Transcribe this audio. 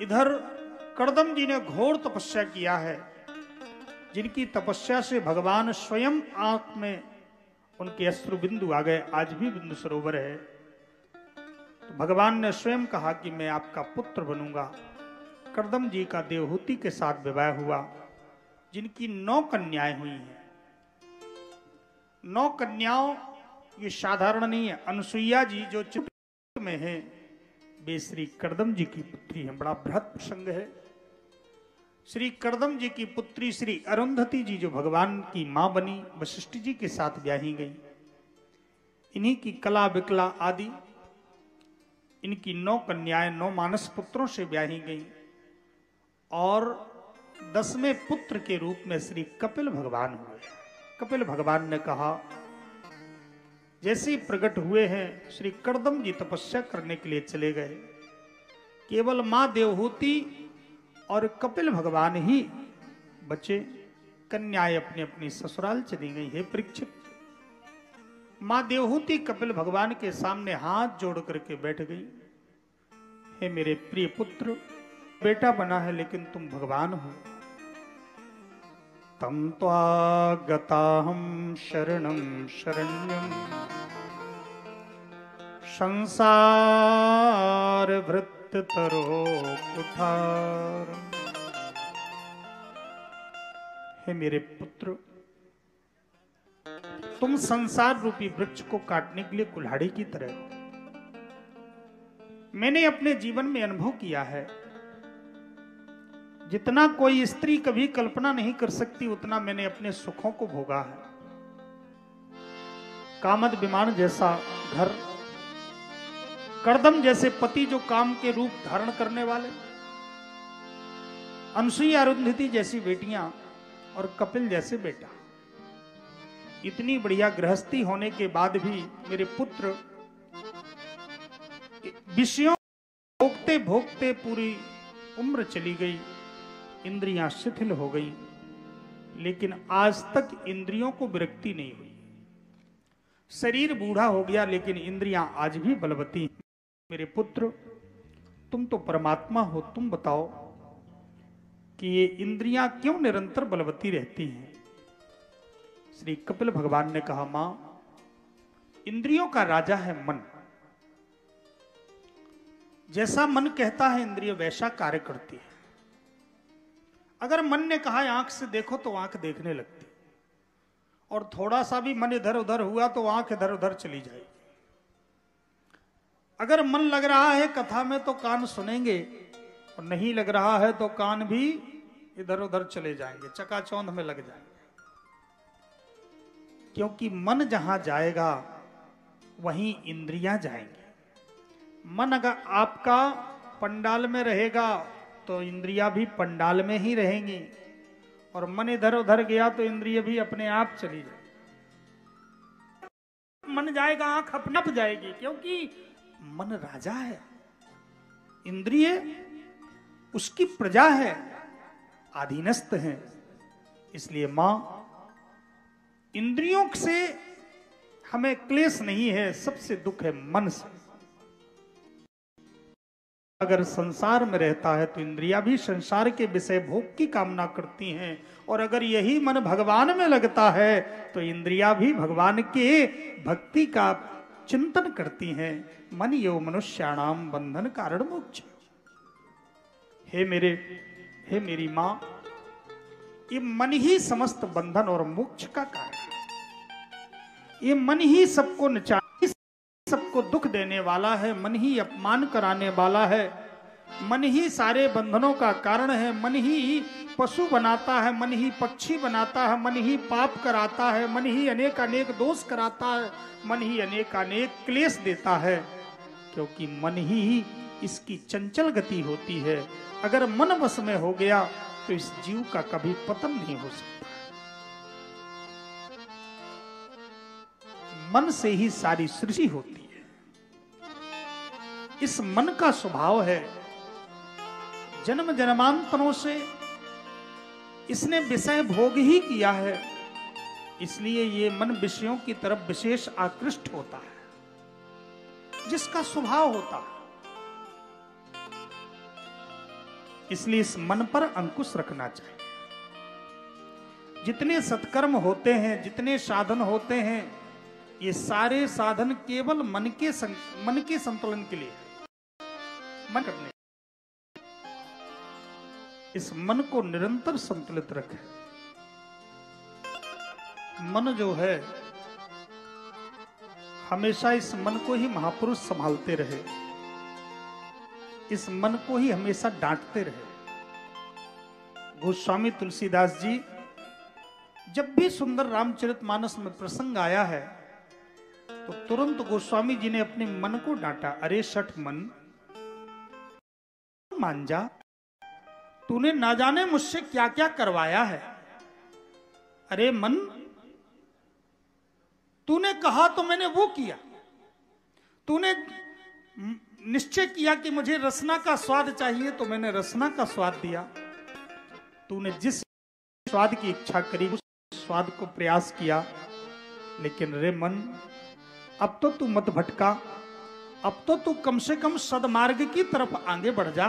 इधर कर्दम जी ने घोर तपस्या किया है, जिनकी तपस्या से भगवान स्वयं आंख में उनके अश्रु बिंदु आ गए। आज भी बिंदु सरोवर है। तो भगवान ने स्वयं कहा कि मैं आपका पुत्र बनूंगा। कर्दम जी का देवहूति के साथ विवाह हुआ, जिनकी 9 कन्याएं हुई हैं। 9 कन्याओं ये साधारण नहीं है। अनसुईया जी जो चित्र में है, वे श्री कर्दम जी की पुत्री हैं। बड़ा बृहद प्रसंग है। श्री कर्दम जी की पुत्री श्री अरुंधति जी जो भगवान की मां बनी, वशिष्ठ जी के साथ ब्याही गई। इन्हीं की कला विकला आदि इनकी 9 कन्याएं 9 मानस पुत्रों से ब्याही गई। और 10वें पुत्र के रूप में श्री कपिल भगवान हुए। कपिल भगवान ने कहा, जैसे ही प्रकट हुए हैं, श्री कर्दम जी तपस्या करने के लिए चले गए। केवल मां देवहूति और कपिल भगवान ही बचे। कन्याएं अपनी अपनी ससुराल चली गई। हे परीक्षित, मां देवहूति कपिल भगवान के सामने हाथ जोड़ करके बैठ गई। हे मेरे प्रिय पुत्र, बेटा बना है लेकिन तुम भगवान हो। तम त्वागताहं शरणं शरण्यं संसार भृत्तरो कुठार। हे मेरे पुत्र, तुम संसार रूपी वृक्ष को काटने के लिए कुल्हाड़ी की तरह हो। मैंने अपने जीवन में अनुभव किया है, जितना कोई स्त्री कभी कल्पना नहीं कर सकती उतना मैंने अपने सुखों को भोगा है। कामद विमान जैसा घर, कर्दम जैसे पति जो काम के रूप धारण करने वाले, अनसुईया अरुंधति जैसी बेटियां और कपिल जैसे बेटा। इतनी बढ़िया गृहस्थी होने के बाद भी मेरे पुत्र विषयों भोगते भोगते पूरी उम्र चली गई, इंद्रियां शिथिल हो गई, लेकिन आज तक इंद्रियों को विरक्ति नहीं हुई। शरीर बूढ़ा हो गया लेकिन इंद्रियां आज भी बलवती हैं। मेरे पुत्र, तुम तो परमात्मा हो, तुम बताओ कि ये इंद्रियां क्यों निरंतर बलवती रहती हैं। श्री कपिल भगवान ने कहा, मां, इंद्रियों का राजा है मन। जैसा मन कहता है इंद्रिय वैसा कार्य करती है। अगर मन ने कहा आंख से देखो तो आंख देखने लगती, और थोड़ा सा भी मन इधर उधर हुआ तो आंख इधर उधर चली जाएगी। अगर मन लग रहा है कथा में तो कान सुनेंगे, और नहीं लग रहा है तो कान भी इधर उधर चले जाएंगे, चकाचौंध में लग जाएंगे। क्योंकि मन जहां जाएगा वहीं इंद्रियां जाएंगी। मन अगर आपका पंडाल में रहेगा तो इंद्रियां भी पंडाल में ही रहेंगी, और मन इधर उधर गया तो इंद्रिय भी अपने आप चली जाएगी। मन जाएगा आंख अपने आप जाएगी, क्योंकि मन राजा है, इंद्रिय उसकी प्रजा है, अधीनस्थ है। इसलिए मां, इंद्रियों से हमें क्लेश नहीं है, सबसे दुख है मन से। अगर संसार में रहता है तो इंद्रियां भी संसार के विषय भोग की कामना करती हैं, और अगर यही मन भगवान में लगता है तो इंद्रियां भी भगवान के भक्ति का चिंतन करती हैं। मन यो मनुष्याणाम बंधन कारण मोक्ष। हे मेरी मां, ये मन ही समस्त बंधन और मोक्ष का कारण है। ये मन ही सबको नचा, सबको दुख देने वाला है, मन ही अपमान कराने वाला है, मन ही सारे बंधनों का कारण है। मन ही पशु बनाता है, मन ही पक्षी बनाता है, मन ही पाप कराता है, मन ही अनेक अनेक दोष कराता है, मन ही अनेक अनेक क्लेश देता है, क्योंकि मन ही इसकी चंचल गति होती है। अगर मन वश में हो गया तो इस जीव का कभी पतन नहीं हो सकता। मन से ही सारी सृष्टि होती है। इस मन का स्वभाव है, जन्म जन्मांतरों से इसने विषय भोग ही किया है, इसलिए ये मन विषयों की तरफ विशेष आकृष्ट होता है, जिसका स्वभाव होता है। इसलिए इस मन पर अंकुश रखना चाहिए। जितने सत्कर्म होते हैं, जितने साधन होते हैं, ये सारे साधन केवल मन के संतुलन के लिए, मन करने। इस मन को निरंतर संतुलित रखें। मन जो है हमेशा इस मन को ही महापुरुष संभालते रहे, इस मन को ही हमेशा डांटते रहे। गोस्वामी तुलसीदास जी जब भी सुंदर रामचरितमानस में प्रसंग आया है तो तुरंत गोस्वामी जी ने अपने मन को डांटा। अरे शठ मन, मान जा, तूने ना जाने मुझसे क्या क्या करवाया है। अरे मन, तूने कहा तो मैंने वो किया। तूने निश्चय किया कि मुझे रसना का स्वाद चाहिए तो मैंने रसना का स्वाद दिया। तूने जिस स्वाद की इच्छा करी उस स्वाद को प्रयास किया। लेकिन रे मन, अब तो तू मत भटका, अब तो तू कम से कम सदमार्ग की तरफ आगे बढ़ जा।